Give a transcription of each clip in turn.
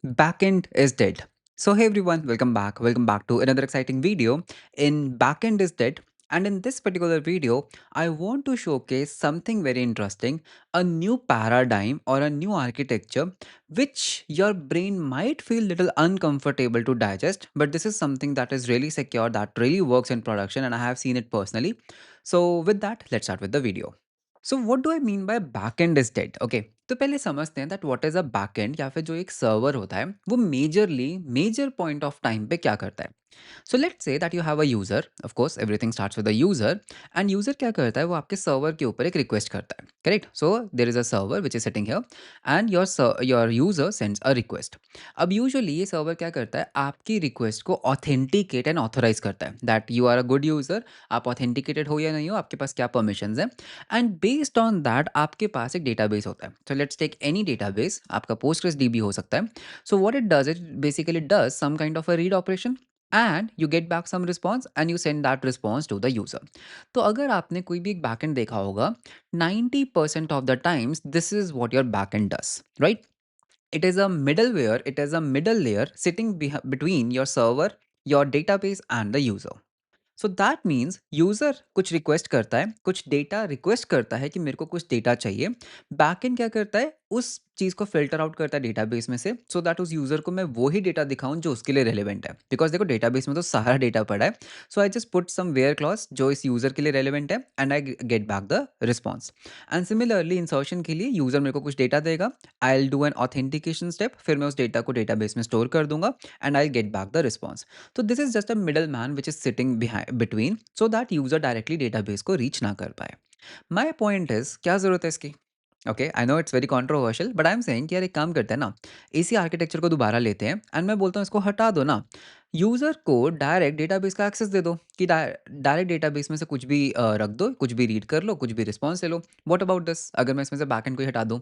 Backend is dead. So hey everyone, welcome back. Welcome back to another exciting video in Backend is dead. And in this particular video, I want to showcase something very interesting, a new paradigm or a new architecture which your brain might feel little uncomfortable to digest, but this is something that is really secure, that really works in production, and I have seen it personally. So with that, let's start with the video. So what do I mean by backend is dead okay. तो पहले समझते हैं that what is a backend या फिर जो एक server होता है वो मेजर पॉइंट ऑफ टाइम पे क्या करता है। So let's say that you have a user, of course everything starts with a user. And user क्या करता है, वो आपके सर्वर के ऊपर एक रिक्वेस्ट करता है, correct. So there is a server which is sitting here and your user sends a request. अब यूजुअली ये सर्वर क्या करता है, आपकी रिक्वेस्ट को ऑथेंटिकेट एंड ऑथोराइज करता है that you are a good user, आप ऑथेंटिकेटेड हो या नहीं हो, आपके पास क्या परमिशंस हैं। एंड बेस्ड ऑन दैट आपके पास एक डेटाबेस होता है। So let's take any database, आपका पोस्टग्रेस डीबी हो सकता है। So what it does, it basically does some kind of a read operation and you get back some response and you send that response to the user. तो अगर आपने कोई भी एक बैकएंड देखा होगा, 90% of the times this is what your backend does, right. It is a middleware, it is a middle layer sitting between your server, your database and the user. So that means user कुछ request करता है, कुछ data request करता है कि मेरे को कुछ डेटा चाहिए। बैकएंड क्या करता है, उस चीज को फिल्टर आउट करता है डेटाबेस में से, सो दैट उस यूजर को मैं वही डेटा दिखाऊं जो उसके लिए रेलिवेंट है। बिकॉज देखो डेटाबेस में तो सारा डेटा पड़ा है। So I just put some where clause जो इस यूजर के लिए रेलिवेंट है and I get back the response. And similarly insertion के लिए यूजर मेरे को कुछ डेटा देगा, I will do an authentication step, फिर मैं उस डेटा को डेटाबेस में स्टोर कर दूंगा and I get back the response. तो this is just a middle man which is sitting behind between, so that user directly database को reach ना कर पाए। माई पॉइंट इज, क्या जरूरत है इसकी। Okay, I know it's very controversial, but I am saying कि यार एक काम करते हैं ना, इसी आर्किटेक्चर को दोबारा लेते हैं एंड मैं बोलता हूँ इसको हटा दो ना। यूजर को डायरेक्ट डेटाबेस का एक्सेस दे दो कि डायरेक्ट डेटाबेस में से कुछ भी रख दो, कुछ भी रीड कर लो, कुछ भी रिस्पॉन्स ले लो। व्हाट अबाउट दिस, अगर मैं इसमें से बैकएंड को ही हटा दूं,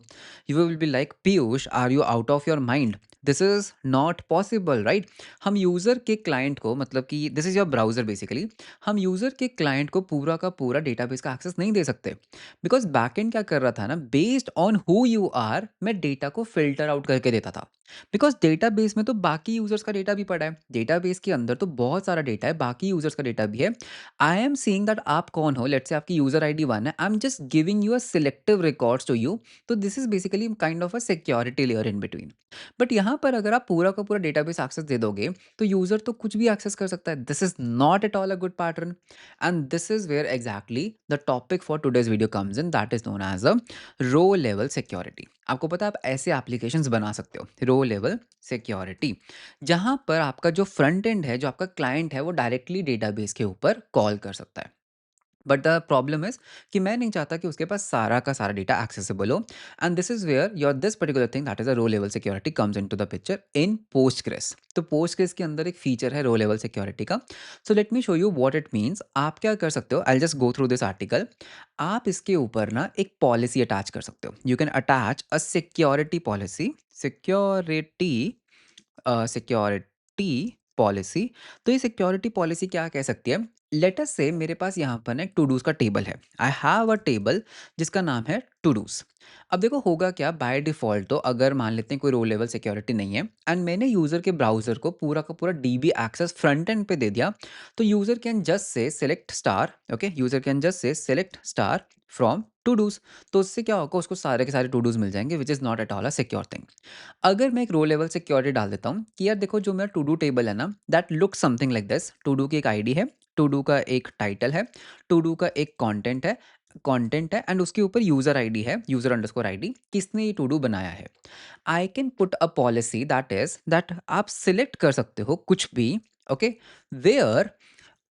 you will be like Piyush, are you out of your mind. This is not possible, right. हम यूजर के क्लाइंट को, मतलब कि this is your browser basically, हम यूजर के क्लाइंट को पूरा का पूरा डेटाबेस का एक्सेस नहीं दे सकते। बिकॉज बैकएंड क्या कर रहा था ना, based on who you are मैं डेटा को फिल्टर आउट करके देता था। बिकॉज डेटाबेस में तो बाकी यूजर्स का डेटा भी पड़ा है, डेटाबेस के अंदर तो बहुत सारा डेटा है, बाकी यूजर्स का डेटा भी है। आई एम सीइंग दैट आप कौन हो, लेट्स से आपकी यूजर आईडी 1 है, I am just giving you a selective records to you. तो this is basically kind of a security layer in between. But यहाँ पर अगर आप पूरा का पूरा डेटाबेस एक्सेस दे दोगे तो यूजर तो कुछ भी एक्सेस कर सकता है। This is not at all a good pattern. And this is where exactly the topic for today's video comes in, that is known as a row level security. आपको पता है आप ऐसे एप्लीकेशंस बना सकते हो, रो लेवल सिक्योरिटी, जहां पर आपका जो फ्रंट एंड है, जो आपका क्लाइंट है, वो डायरेक्टली डेटाबेस के ऊपर कॉल कर सकता है। बट द प्रॉब्लम इज कि मैं नहीं चाहता कि उसके पास सारा का सारा डेटा एक्सेसिबल हो। And this is where your this particular thing that is a row level security comes into the picture in Postgres. तो पोस्टग्रेस के अंदर एक फीचर है रो लेवल सिक्योरिटी का। So let me show you what it means. आप क्या कर सकते हो, I just go through this article. आप इसके ऊपर ना एक पॉलिसी अटैच कर सकते हो, you can attach a security policy, security policy. तो ये सिक्योरिटी पॉलिसी क्या कह सकती है, लेट अस से मेरे पास यहाँ पर ना एक टू डूज का टेबल है, आई हैव अ टेबल जिसका नाम है टू डूज। अब देखो होगा क्या, बाय डिफॉल्ट तो अगर मान लेते हैं कोई रो लेवल सिक्योरिटी नहीं है एंड मैंने यूजर के ब्राउजर को पूरा का पूरा डीबी एक्सेस फ्रंट एंड पे दे दिया, तो user can just say select star, okay, user can just say select star from todos. तो उससे क्या होगा, उसको सारे के सारे टू डूज मिल जाएंगे, which is not at all a secure thing. अगर मैं एक रो लेवल सिक्योरिटी डाल देता हूँ कि यार देखो जो मेरा टू डू टेबल है ना, that look something like this. Todo की एक आईडी है, टू डू का एक टाइटल है, टू डू का एक कंटेंट है एंड उसके ऊपर यूजर आईडी है, यूजर अंडरस्कोर आईडी, किसने ये टू डू बनाया है। I can put a policy that is that आप सिलेक्ट कर सकते हो कुछ भी, ओके, वेयर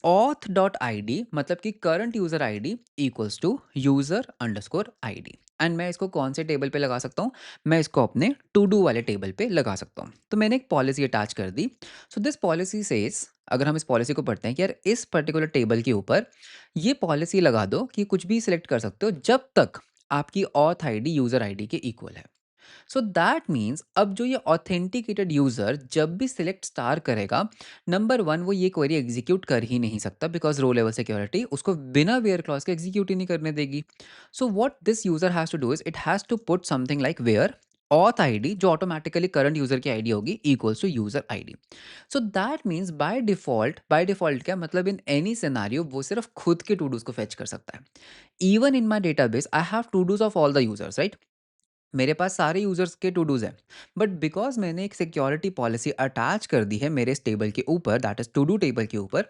auth.id मतलब कि current user ID equals to user underscore ID. एंड मैं इसको कौन से टेबल पे लगा सकता हूँ, मैं इसको अपने टू डू वाले टेबल पे लगा सकता हूँ। तो मैंने एक पॉलिसी अटैच कर दी। सो दिस पॉलिसी सेज, अगर हम इस पॉलिसी को पढ़ते हैं कि यार इस पर्टिकुलर टेबल के ऊपर ये पॉलिसी लगा दो कि कुछ भी सिलेक्ट कर सकते हो जब तक आपकी ऑथ आईडी यूजर आईडी के इक्वल है। सो दैट मीन्स अब जो ये ऑथेंटिकेटेड यूजर जब भी सिलेक्ट स्टार करेगा, नंबर वन वो ये क्वेरी एग्जीक्यूट कर ही नहीं सकता, बिकॉज रो लेवल सिक्योरिटी उसको बिना वेयर क्लॉज के एग्जीक्यूट ही नहीं करने देगी। So what this user has to do is it has to put something like where auth ID जो ऑटोमेटिकली करंट यूजर की आईडी होगी equals to user ID. So that means by default क्या मतलब in any scenario वो सिर्फ खुद के to dos को फेच कर सकता है। Even in my database I have todos of all the users, right? मेरे पास सारे यूजर्स के टू डूज हैं, बट बिकॉज मैंने एक सिक्योरिटी पॉलिसी अटैच कर दी है मेरे इस टेबल के ऊपर, that is todo table के ऊपर,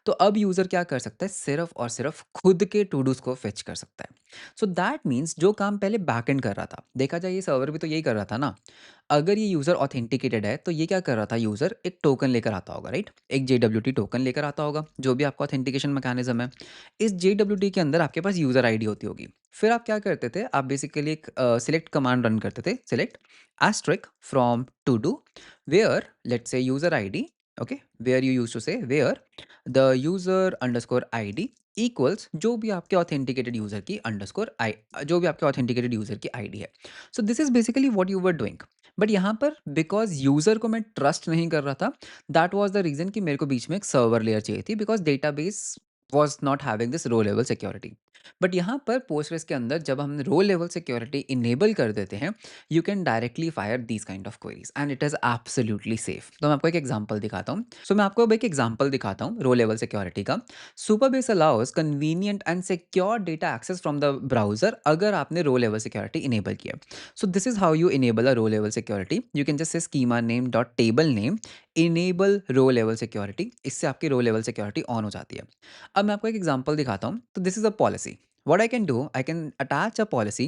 तो अब यूजर क्या कर सकता है, सिर्फ और सिर्फ खुद के टू डूज को फेच कर सकता है। सो दैट मीन्स जो काम पहले बैकएंड कर रहा था, देखा जाए ये सर्वर भी तो यही कर रहा था ना। अगर ये यूजर ऑथेंटिकेटेड है तो ये क्या कर रहा था, यूजर एक टोकन लेकर आता होगा, राइट? एक JWT टोकन लेकर आता होगा, जो भी आपका ऑथेंटिकेशन मैकेनिज्म है। इस JWT के अंदर आपके पास यूजर आईडी होती होगी। फिर आप क्या करते थे, आप बेसिकली एक सिलेक्ट कमांड रन करते थे, select asterisk from todo where let's say user ID, okay, where you use to say where the user underscore ID equals जो भी आपके ऑथेंटिकेटेड यूजर की अंडरस्कोर आई, जो भी आपके ऑथेंटिकेटेड यूजर की आईडी है। So this is basically what you were doing. But यहाँ पर बिकॉज यूजर को मैं ट्रस्ट नहीं कर रहा था, दैट वाज द रीजन कि मेरे को बीच में एक सर्वर लेयर चाहिए थी, because database was not having this row level security। But यहाँ पर पोस्टग्रेस के अंदर जब हम रो लेवल सिक्योरिटी इनेबल कर देते हैं, you can directly fire these kind of queries and it is absolutely safe. तो मैं आपको एक एग्जांपल दिखाता हूँ। सो मैं आपको अब एक एग्जांपल दिखाता हूँ रो लेवल सिक्योरिटी का। Supabase allows convenient and secure data access from the browser अगर आपने रो लेवल सिक्योरिटी इनेबल किया। So this is how you enable a row level security. You can just say schema name dot table name enable row level security, इससे आपकी रो level security on हो जाती है। अब मैं आपको एक एग्जांपल दिखाता हूँ। तो this is a policy, what I can do, I can attach a policy,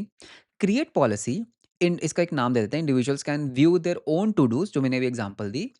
create policy, in इसका एक नाम दे देते हैं, individuals can view their own todos, जो मैंने भी एग्जांपल दी।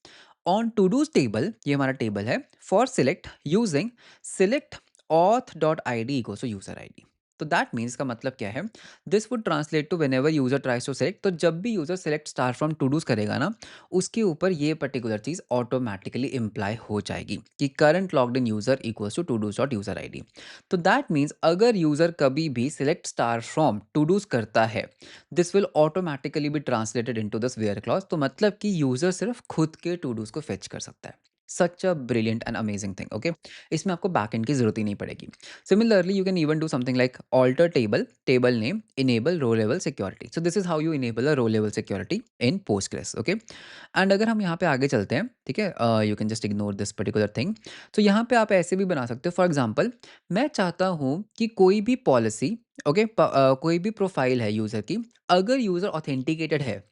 ऑन टू डूज टेबल, ये हमारा टेबल है, for select using select auth dot I D equals to user I D. तो दैट मीन्स का मतलब क्या है, this would translate to when ever user tries to select, तो जब भी user select star from todos करेगा ना, उसके ऊपर ये पर्टिकुलर चीज ऑटोमेटिकली इम्प्लाई हो जाएगी कि current logged in user equals to todos dot user I D. तो दैट मीन्स अगर यूजर कभी भी select star from todos करता है, this will automatically be translated into this where clause. तो मतलब कि यूजर सिर्फ खुद के टू डूज को फेच कर सकता है। Such a brilliant and amazing thing, okay. इसमें आपको बैकएंड की जरूरत ही नहीं पड़ेगी। Similarly you can even do something like alter table, table name, enable row level security. So this is how you enable a row level security in Postgres, okay. And अगर हम यहाँ पे आगे चलते हैं, ठीक है, you can just ignore this particular thing. तो यहाँ पे आप ऐसे भी बना सकते हो, फॉर एग्जाम्पल मैं चाहता हूँ कि कोई भी पॉलिसी, ओके, कोई भी प्रोफाइल है यूजर की, अगर यूजर ऑथेंटिकेटेड है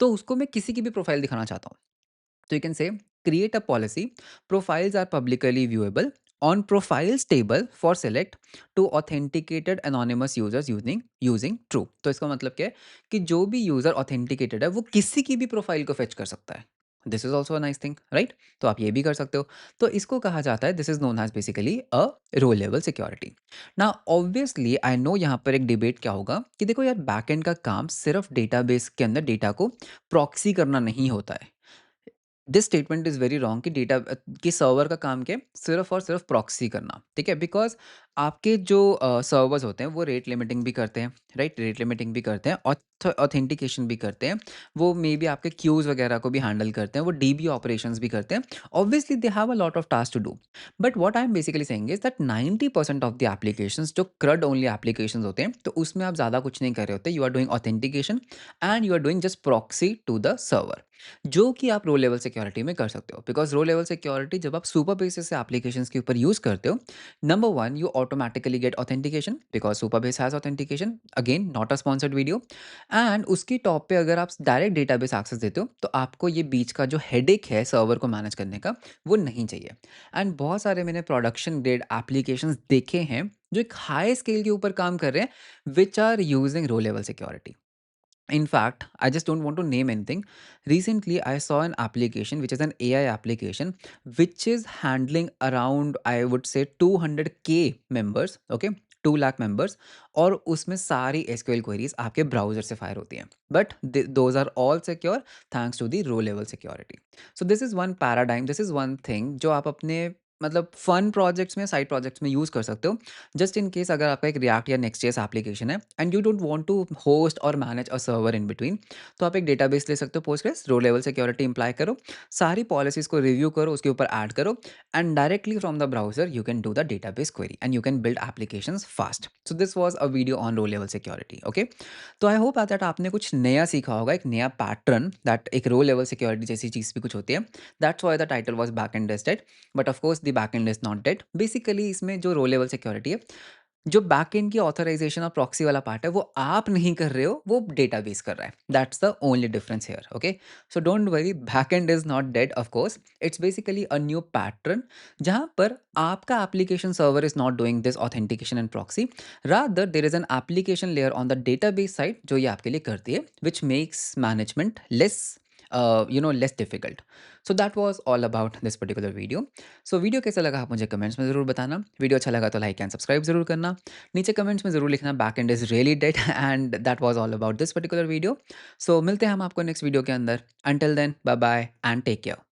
तो उसको मैं किसी की भी प्रोफाइल दिखाना चाहता हूँ। तो you can say create a policy, profiles are publicly viewable on profiles table for select to authenticated anonymous users using true। तो इसका मतलब क्या है कि जो भी यूजर ऑथेंटिकेटेड है वो किसी की भी प्रोफाइल को फेच कर सकता है। This is also nice thing, right? तो आप ये भी कर सकते हो। तो इसको कहा जाता है, this is known as basically a row level security. ना ऑब्वियसली आई नो यहाँ पर एक डिबेट क्या होगा कि देखो यार, बैकएंड का काम सिर्फ डेटाबेस के अंदर डेटा को प्रॉक्सी करना नहीं होता है। This statement is very wrong कि डेटा कि सर्वर का काम क्या है, सिर्फ और सिर्फ प्रॉक्सी करना, ठीक है? बिकॉज आपके जो सर्वर्स होते हैं वो रेट लिमिटिंग भी करते हैं, राइट? रेट लिमिटिंग भी करते हैं, ऑथेंटिकेशन भी करते हैं, वो मे बी आपके क्यूज वगैरह को भी हैंडल करते हैं, वो डीबी ऑपरेशंस भी करते हैं। Obviously they have a lot of task to do. But what I am basically saying is that 90% of the applications जो क्रड ओनली एप्लीकेशंस होते हैं, तो उसमें आप ज़्यादा कुछ नहीं कर रहे होते, you are doing authentication and you are doing just proxy to the server, जो कि आप रो लेवल सिक्योरिटी में कर सकते हो। बिकॉज रो लेवल सिक्योरिटी जब आप सुपर बेसिस से एप्लीकेशंस के ऊपर यूज करते हो, number one, you automatically gate authentication because super base has authentication, again not a sponsored video. And उसकी टॉप पे अगर आप डायरेक्ट डेटाबेस एक्सेस देते हो, तो आपको ये बीच का जो हेडेक है सर्वर को मैनेज करने का, वो नहीं चाहिए। एंड बहुत सारे मैंने प्रोडक्शन ग्रेड एप्लीकेशंस देखे हैं जो एक हाई स्केल के ऊपर काम कर रहे हैं, which are using row level security. In fact, I just don't want to name anything. Recently, I saw an application which is an AI application which is handling around, I would say, 200K members, okay? 2 lakh members, और उसमें सारी SQL queries आपके browser से fire होती हैं, but those are all secure thanks to the row level security. So this is one paradigm, this is one thing जो आप अपने मतलब फन प्रोजेक्ट्स में, साइड प्रोजेक्ट्स में यूज़ कर सकते हो। जस्ट इन केस अगर आपका एक रिएक्ट या नेक्स्ट.जेएस एप्लीकेशन है and you don't want to host और manage a server in between, तो आप एक डेटाबेस ले सकते हो Postgres, row level security imply करो, सारी पॉलिसीज़ को रिव्यू करो, उसके ऊपर ऐड करो and directly from the browser you can do the database query and you can build applications fast. So this was a video on row level security, okay? तो I hope that आपने कुछ नया सीखा होगा, एक नया pattern that एक रो level security जैसी चीज़ भी कुछ होती है। That's why the title was backend is dead, but of course the backend is not dead. Basically इसमें जो रो लेवल सिक्योरिटी है, जो बैकएंड की ऑथराइजेशन और प्रॉक्सी वाला पार्ट है, वो आप नहीं कर रहे हो, वो डेटाबेस कर रहा है। That's the only difference here, okay? So don't worry, backend is not dead of course, it's basically a new pattern जहाँ पर आपका application server is not doing this authentication and proxy, rather there is an application layer on the database side जो ये आपके लिए करती है, which makes management less less difficult. So that was all about this particular video. So video कैसा लगा आप मुझे कमेंट्स में ज़रूर बताना। वीडियो अच्छा लगा तो लाइक एंड सब्सक्राइब ज़रूर करना। नीचे कमेंट्स में ज़रूर लिखना back end is really dead and that was all about this particular video. So मिलते हैं हम आपको नेक्स्ट वीडियो के अंदर। Until then bye bye and take care.